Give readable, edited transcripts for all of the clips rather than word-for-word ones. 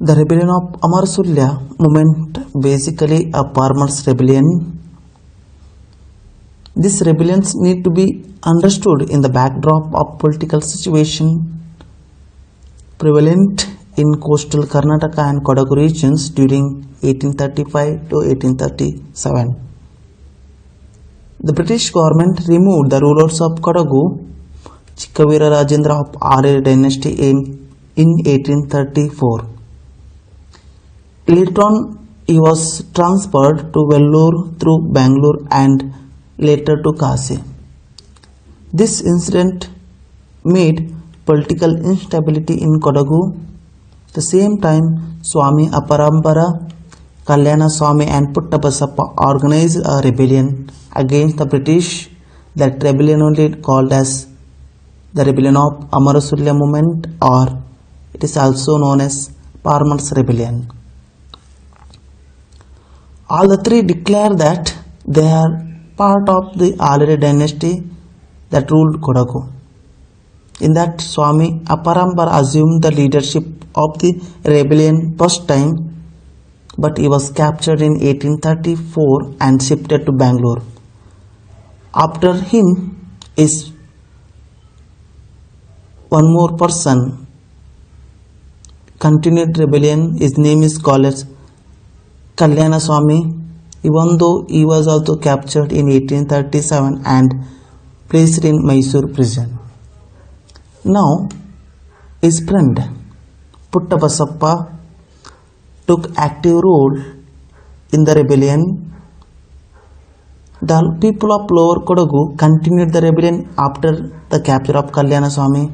The rebellion of Amarsulya movement, basically a farmers' rebellion. These rebellions need to be understood in the backdrop of political situation prevalent in coastal Karnataka and Kodagu regions during 1835 to 1837. The British government removed the rulers of Kodagu, Chikkavira Rajendra of Arya dynasty in 1834. Later on, he was transferred to Vellore through Bangalore and later to Kasi. This incident made political instability in Kodagu. At the same time, Swami Aparambara, Kalyana Swami and Puttabasappa organized a rebellion against the British. That rebellion only called as the rebellion of Amarsulya movement, or it is also known as Farmers' Rebellion. All the three declare that they are part of the Arya dynasty that ruled Kodagu. In that, Swami Aparambara assumed the leadership of the rebellion first time, but he was captured in 1834 and shifted to Bangalore. After him is one more person continued rebellion. His name is called as Kalyana Swami, even though he was also captured in 1837 and placed in Mysore prison. Now, his friend Puttabasappa took active role in the rebellion. The people of Lower Kodagu continued the rebellion after the capture of Kalyana Swami.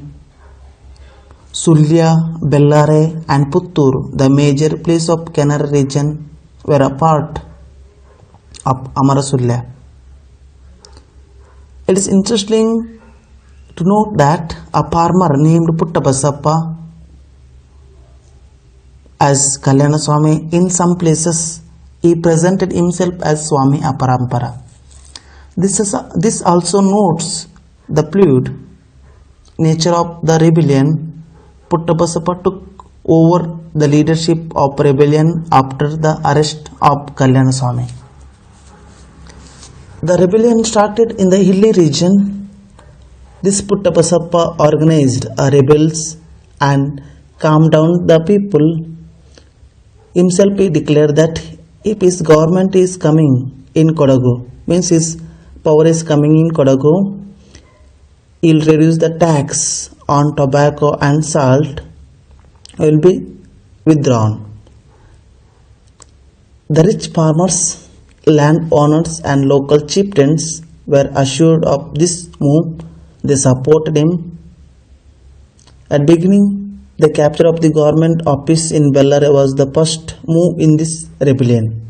Sulya, Bellare and Puttur, the major place of Kannada region, were a part of Amarsulya. It is interesting to note that a farmer named Puttabasappa as Kalyana Swami, in some places he presented himself as Swami Aparambara. This also notes the fluid nature of the rebellion. Puttabasappa took over the leadership of rebellion after the arrest of Kalyana Swami. The rebellion started in the hilly region. This Puttabasappa organized rebels and calmed down the people. Himself he declared that if his government is coming in Kodagu, means his power is coming in Kodagu, he will reduce the tax on tobacco and salt will be withdrawn. The rich farmers, landowners and local chieftains were assured of this move. They supported him. At beginning, the capture of the government office in Bellare was the first move in this rebellion.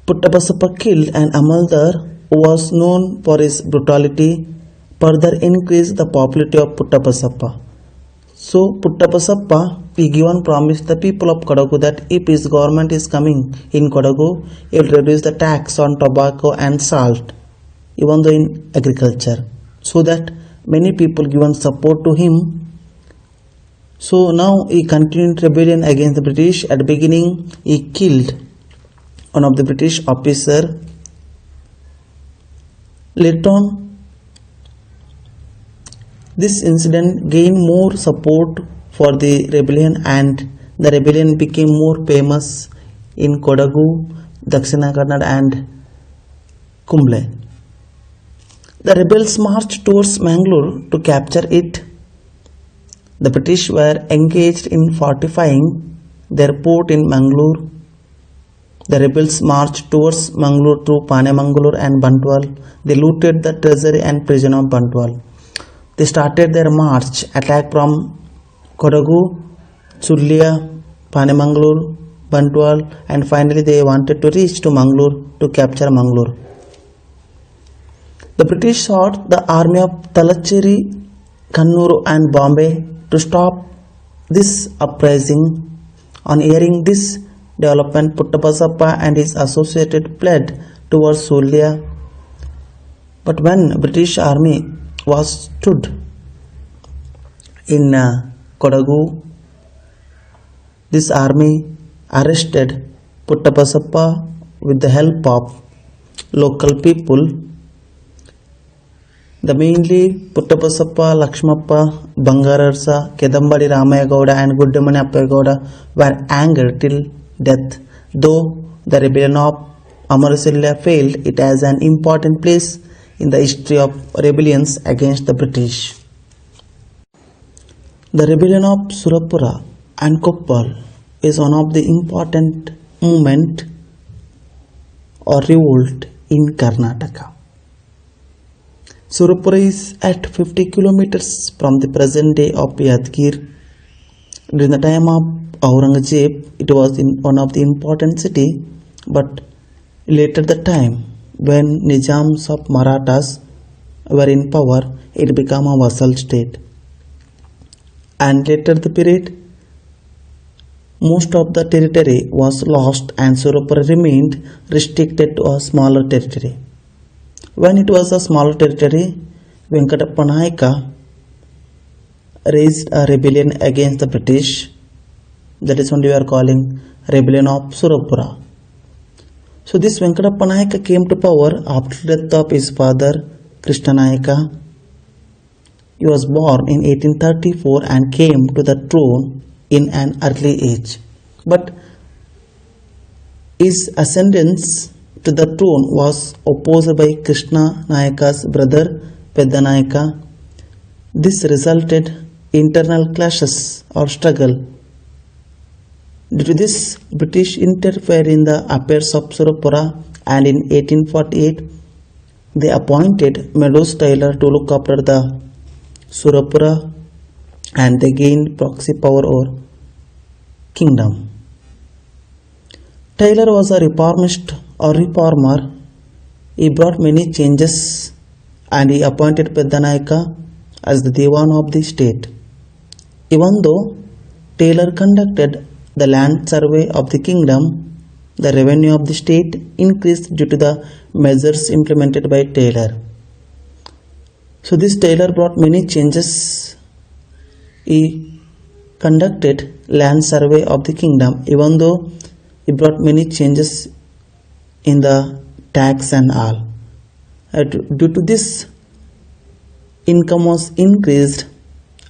Puttabasappa killed an Amaldar who was known for his brutality, further increased the popularity of Puttabasappa. So Puttabasappa he given promise the people of Kodagu that if his government is coming in Kodagu, he will reduce the tax on tobacco and salt, even though in agriculture, so that many people given support to him. So now he continued rebellion against the British. At the beginning, he killed one of the British officer. Later on, this incident gained more support for the rebellion and the rebellion became more famous in Kodagu, Dakshina Kannada and Kumble. The rebels marched towards Mangalore to capture it. The British were engaged in fortifying their port in Mangalore. The rebels marched towards Mangalore through Panemangalore and Bantwal. They looted the treasury and prison of Bantwal. They started their march, attack from Kodagu, Sulya, Panemangalore, Bantwal, and finally they wanted to reach to Mangalore to capture Mangalore. The British sought the army of Talacheri, Kannur and Bombay to stop this uprising. On hearing this development, Puttabasappa and his associated fled towards Sulya. But when British army was stood in Kodagu, This army arrested Puttabasappa with the help of local people. The mainly Puttabasappa, Lakshmappa, Bangararsa, Kedambadi Ramaya Gowda and Guddamani Appaya Gowda were angered till death. Though the rebellion of Amarasilla failed, it has an important place in the history of rebellions against the British. The rebellion of Surapura and Koppal is one of the important movement or revolt in Karnataka. Surapura is at 50 kilometers from the present day of Yadgir. During the time of Aurangzeb, it was in one of the important city, but later the time when Nizams of Marathas were in power, it became a vassal state. And later the period, most of the territory was lost and Surapura remained restricted to a smaller territory. When it was a smaller territory, Venkatappa Nayaka raised a rebellion against the British. That is what we are calling rebellion of Surapura. So this Venkatappa Nayaka came to power after the death of his father Krishna Nayaka. He was born in 1834 and came to the throne in an early age. But his ascendance to the throne was opposed by Krishna Nayaka's brother Pedda Nayaka. This resulted in internal clashes or struggle. Due to this, British interfered in the affairs of Surapura, and in 1848 they appointed Meadows Taylor to look after the Surapura, and they gained proxy power over kingdom. Taylor was a reformist or reformer. He brought many changes and he appointed Pedda Nayaka as the Diwan of the state. Even though Taylor conducted the land survey of the kingdom, the revenue of the state increased due to the measures implemented by Taylor. So this Taylor brought many changes. He conducted land survey of the kingdom, even though he brought many changes in the tax and all. Due to this, income was increased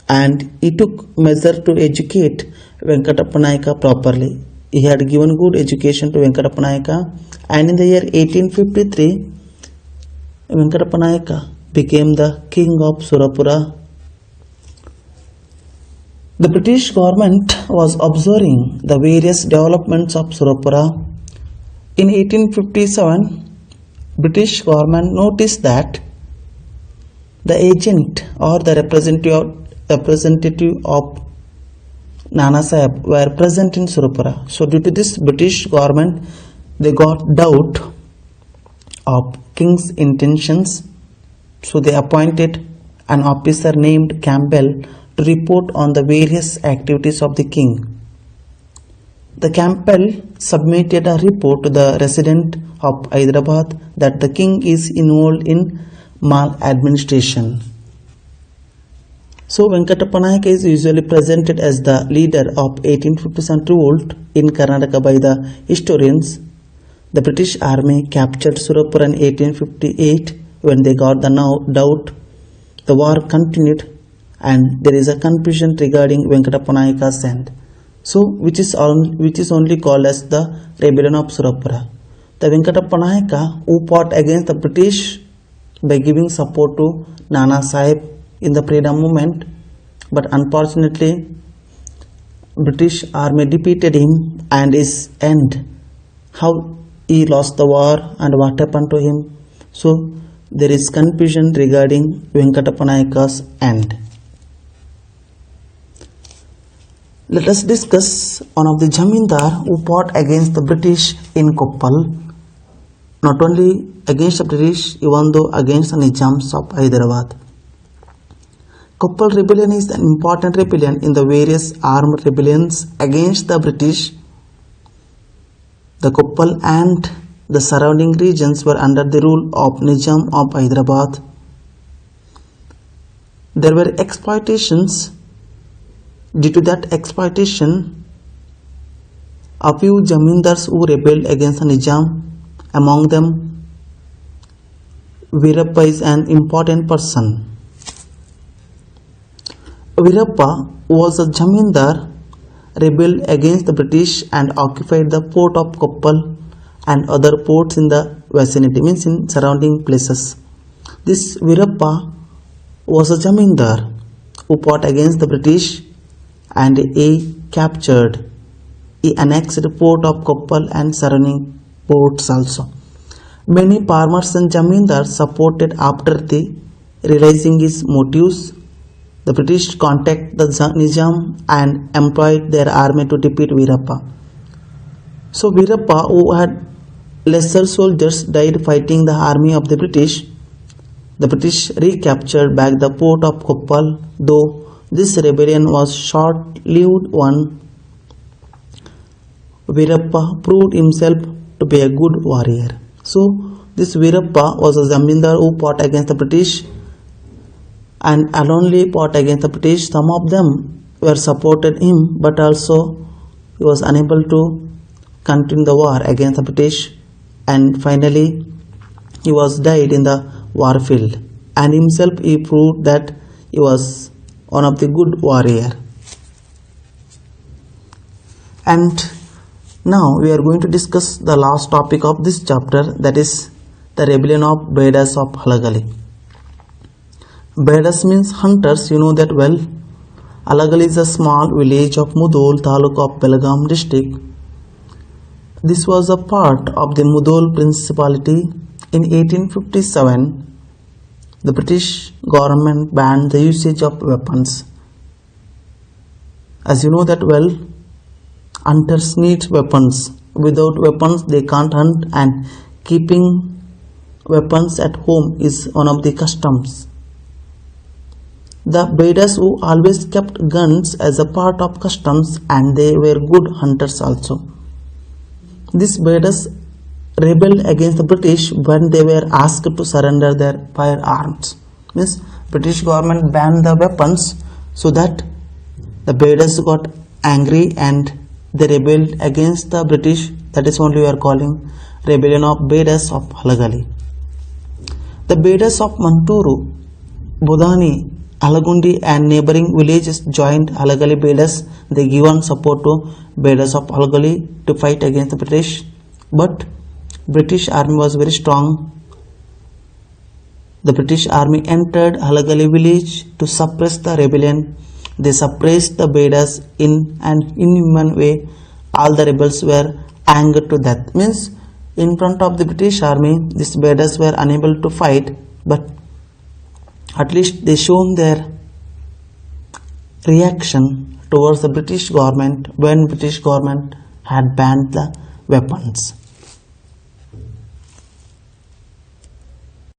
and he took measure to educate Venkatappa Nayaka properly. He had given good education to Venkatappa Nayaka, and in the year 1853, Venkatappa Nayaka became the king of Surapura. The British government was observing the various developments of Surapura. In 1857, British government noticed that the agent or the representative of Nana Sahib were present in Surapura. So due to this, British government, they got doubt of king's intentions. So they appointed an officer named Campbell to report on the various activities of the king. The Campbell submitted a report to the resident of Hyderabad that the king is involved in maladministration. So Venkatappa Nayaka is usually presented as the leader of 1857 revolt in Karnataka by the historians. The British army captured Surapura in 1858. When they got the doubt, the war continued and there is a confusion regarding Venkatappa Nayaka's end. So which is only called as the rebellion of Surapura. The Venkatappa Nayaka who fought against the British by giving support to Nana Sahib in the freedom movement, but unfortunately British army defeated him, and his end, how he lost the war and what happened to him. So there is confusion regarding Venkatappa Nayaka's end. Let us discuss one of the Jamindar who fought against the British in Koppal. Not only against the British, even though against the Nizams of Hyderabad. Koppal rebellion is an important rebellion in the various armed rebellions against the British. The Koppal and the surrounding regions were under the rule of Nizam of Hyderabad. There were exploitations. Due to that exploitation, a few Zamindars who rebelled against the Nizam. Among them, Veerappa is an important person. Veerappa was a Zamindar, rebelled against the British and occupied the port of Koppal and other ports in the vicinity, means in surrounding places. This Veerappa was a Zamindar who fought against the British and he annexed the port of Koppal and surrounding ports also. Many farmers and Zamindars supported after they realizing his motives. The British contacted the Nizam and employed their army to defeat Veerappa. So Veerappa, who had lesser soldiers, died fighting the army of the British. The British recaptured back the port of Koppal, though this rebellion was short-lived one. Veerappa proved himself to be a good warrior. So this Veerappa was a Zamindar who fought against the British and alone fought against the British. Some of them were supported him, but also he was unable to continue the war against the British, and finally he was died in the war field, and himself he proved that he was one of the good warrior. And now we are going to discuss the last topic of this chapter, that is the rebellion of Bedas of Halagali. Bedas means hunters, you know that well. Halagali is a small village of Mudhol, Taluk of Belgaum district. This was a part of the Mudhol Principality. In 1857, the British government banned the usage of weapons. As you know that well, hunters need weapons. Without weapons they can't hunt, and keeping weapons at home is one of the customs. The Bedas who always kept guns as a part of customs, and they were good hunters also. These Bedas rebelled against the British when they were asked to surrender their firearms. Means British government banned the weapons, so that the Bedas got angry and they rebelled against the British. That is only we are calling rebellion of Bedas of Halagali. The Bedas of Manturu, Bodhani, Alagundi and neighboring villages joined Halagali Bedas. They given support to Bedas of Halagali to fight against the British, but British army was very strong. The British army entered Halagali village to suppress the rebellion. They suppressed the Bedas in an inhuman way. All the rebels were angered to death. Means in front of the British army, these Bedas were unable to fight, but at least they shown their reaction towards the British government when British government had banned the weapons.